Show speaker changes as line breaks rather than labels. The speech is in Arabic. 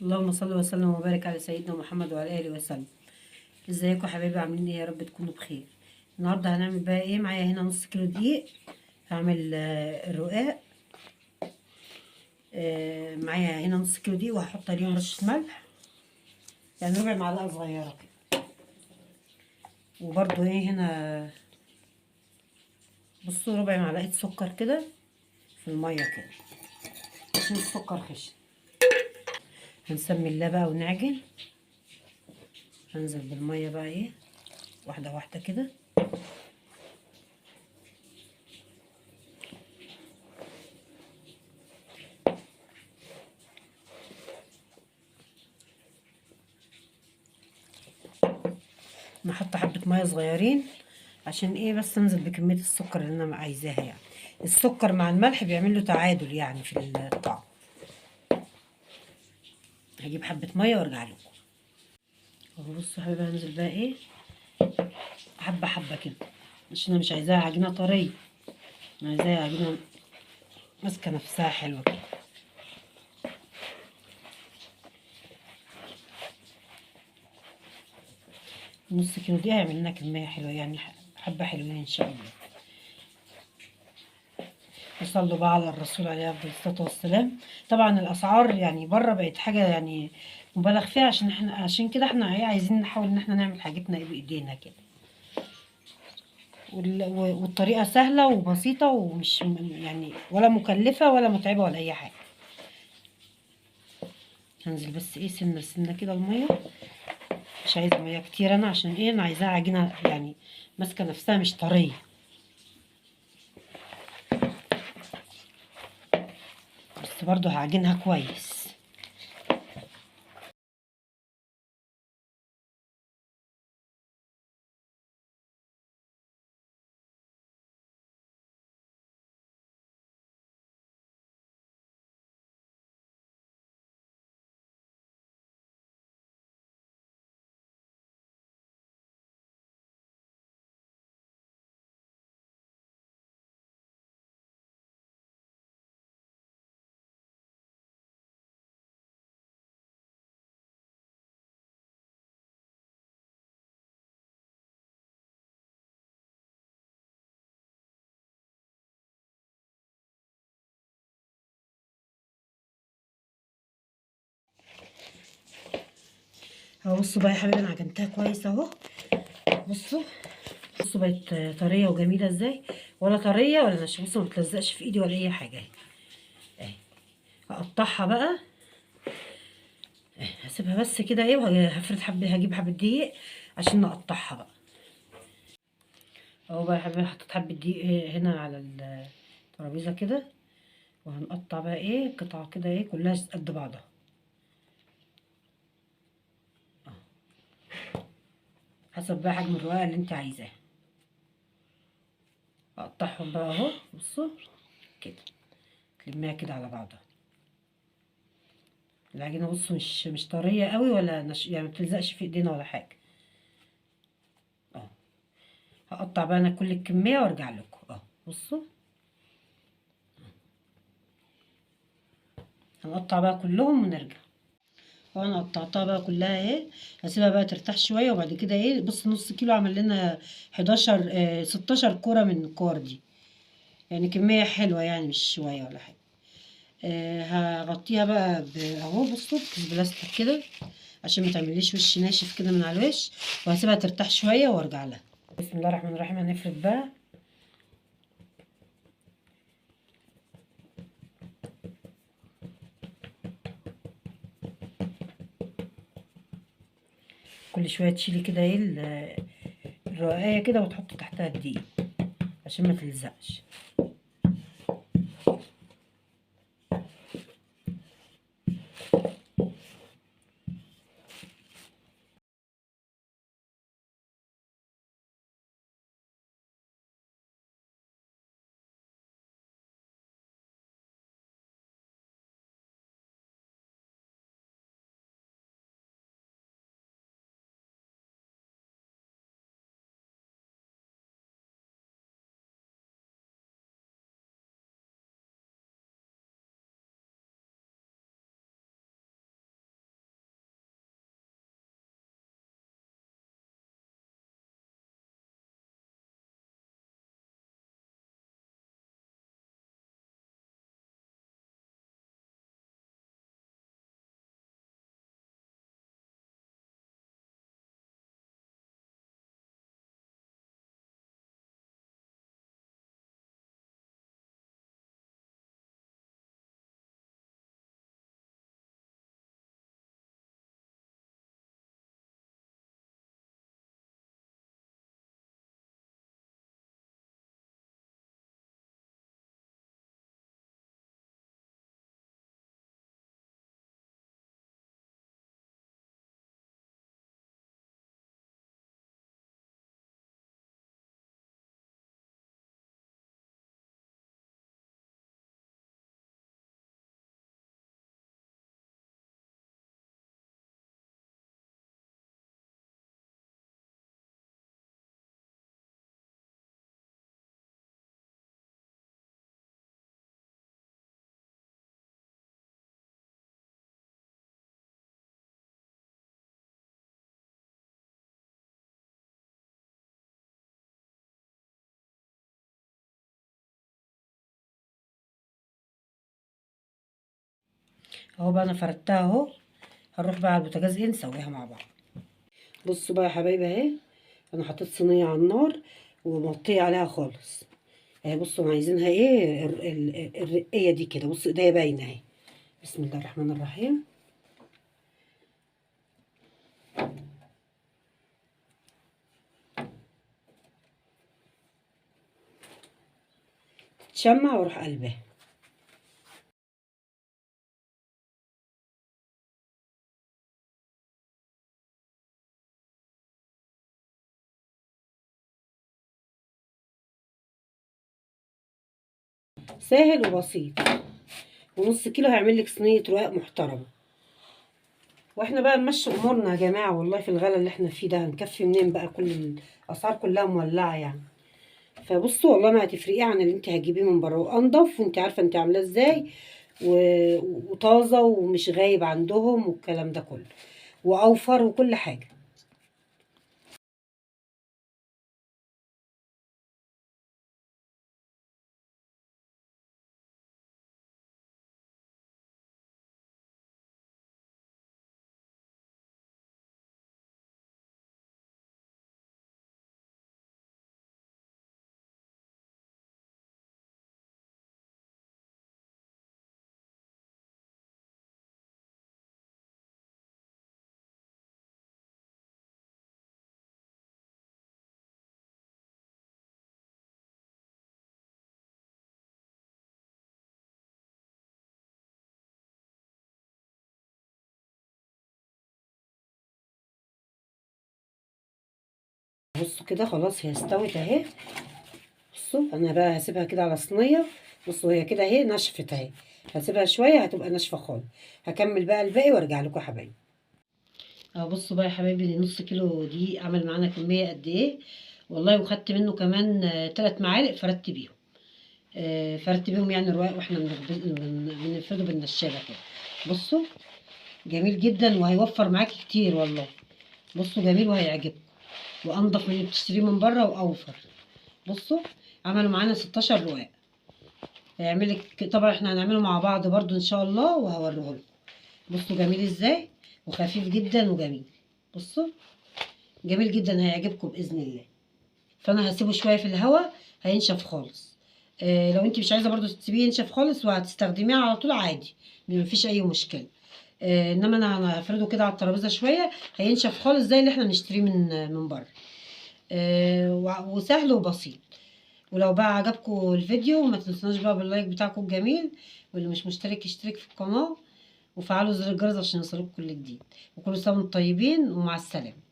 اللهم صل وسلم وبارك على سيدنا محمد وعلى اله وسلم. ازيكم يا حبايبي؟ عاملين ايه؟ يا رب تكونوا بخير. النهارده هنعمل بقى ايه؟ معايا هنا نص كيلو دقيق. هعمل الرقاق. معايا هنا نص كيلو دقيق وهحط عليهم رشه ملح، يعني ربع معلقه صغيره كده. وبرده ايه هنا، بصوا، ربع معلقه سكر كده في الميه كده عشان السكر خشن. هنسمي الله بقى ونعجن. هنزل بالميه بقى ايه، واحده واحده كده. نحط حبة مية صغيرين عشان ايه؟ بس انزل بكمية السكر اللي انا عايزاها. يعني السكر مع الملح بيعمل له تعادل يعني في الطعم. هجيب حبة مية وارجع لكم. اهو بصوا يا حبيبي، هنزل بقى ايه، حبة حبة كده، عشان انا مش عايزاها عجينة طرية، انا عايزاها عجينة ماسكة نفسها حلوة كده. نص كيلو دي هيعمل لنا كمية حلوة، يعني حبة حلوين ان شاء الله. وصلوا بقى على الرسول عليه افضل الصلاه والسلام. طبعا الاسعار يعني بره بقت حاجه يعني مبالغ فيها، عشان كده احنا ايه، عايزين نحاول ان احنا نعمل حاجتنا ايه بايدينا كده. والطريقه سهله وبسيطه، ومش يعني ولا مكلفه ولا متعبه ولا اي حاجه. هنزل بس ايه، سنه سنه كده الميه، مش عايزه ميه كتير انا، عشان ايه، انا عايزاها عجينه يعني ماسكه نفسها مش طريه. بس برضو هعجنها كويس. اهو بصوا بقى يا حبيبي، انا عجنتها كويس اهو. بصوا، بصوا بقت طريه وجميله ازاي، ولا طريه ولا ناشفه. بصوا ما بتلزقش في ايدي ولا اي حاجه اهي. اهي هقطعها بقى. هسيبها بس كده ايه، وهفرد حبه، هجيب حبه دقيق عشان نقطعها بقى. اهو بقى يا حبيبي، حطيت حبه دقيق هنا على الترابيزه كده. وهنقطع بقى ايه، قطع كده ايه، كلها قد بعضها. حسب بقى حجم الرقاق اللي انت عايزاه. اقطعهم بقى اهو، بصوا كده، تلميها كده على بعضها. العجينه بصوا مش طريه قوي ولا يعني ما بتلزقش في ايدينا ولا حاجه. اه، هقطع بقى انا كل الكميه وارجع لكم. بصوا، هنقطع بقى كلهم ونرجع. وانا قطعتها بقى كلها اهي. هسيبها بقى ترتاح شويه، وبعد كده ايه، بص، نص كيلو عمل لنا 11 16 كوره من الكور دي. يعني كميه حلوه، يعني مش شويه ولا حاجه. هغطيها بقى اهو، بصوا، بكيس بلاستيك كده عشان ما تعمليش وش ناشف كده من على الوش. وهسيبها ترتاح شويه وارجع لها. بسم الله الرحمن الرحيم. هنفرد بقى. كل شويه تشيلي كده ايه الرقايه كده، وتحطي تحتها الدقيق عشان ما تلزقش. اهو بقى انا فردتها اهو. هنروح بقى على البوتاجاز ايه نسويها مع بعض. بصوا بقى يا حبايبي اهي، انا حطيت صينيه على النار ومغطيه عليها خالص اهي. بصوا عايزينها ايه الرقيه دي كده. بصوا ايديا باينه اهي. بسم الله الرحمن الرحيم. تشمع واروح قلبها. سهل وبسيط، ونص كيلو هيعمل لك صينيه رقاق محترمه. واحنا بقى نمشي امورنا يا جماعه، والله في الغلا اللي احنا فيه ده هنكفي منين بقى؟ كل الاسعار كلها مولعه يعني. فبصوا والله ما هتفرقيه عن اللي انت هتجيبيه من بره، وانضف، وانت عارفه انت عاملاه ازاي، و... وطازه ومش غايب عندهم والكلام ده كله، واوفر وكل حاجه. بصوا كده خلاص هي استوت اهي. بصوا انا بقى هسيبها كده على صينيه. بصوا هي كده اهي نشفت اهي. هسيبها شويه هتبقى ناشفه خالص. هكمل بقى الباقي وارجع لكم يا حبايبي. اه بصوا بقى يا حبايبي، نص كيلو دي عمل معانا كميه قد ايه. والله وخدت منه كمان 3 معالق فردت بيهم. فردت بيهم يعني الرواق، واحنا بنفرده بالنشابه كده. بصوا جميل جدا وهيوفر معاكي كتير والله. بصوا جميل وهيعجبكم، وانضف من اللي بتشتريه من بره واوفر. بصوا عملوا معانا 16 رواق. هيعمل لك طبعا، احنا هنعمله مع بعض برضو ان شاء الله وهوريه لكم. بصوا جميل ازاي، وخفيف جدا وجميل. بصوا جميل جدا هيعجبكم باذن الله. فانا هسيبه شويه في الهواء هينشف خالص. لو انت مش عايزه برضو تسيبيه ينشف خالص وهتستخدميه على طول عادي، مفيش اي مشكله. انما انا هفرده كده على الترابيزه شويه هينشف خالص زي اللي احنا بنشتريه من بره. وسهل وبسيط. ولو بقى عجبكم الفيديو ما تنسوناش بقى باللايك بتاعكم الجميل، واللي مش مشترك يشترك في القناه، وفعلوا زر الجرس عشان يوصلكم كل جديد. وكل سنه وانتم طيبين ومع السلامه.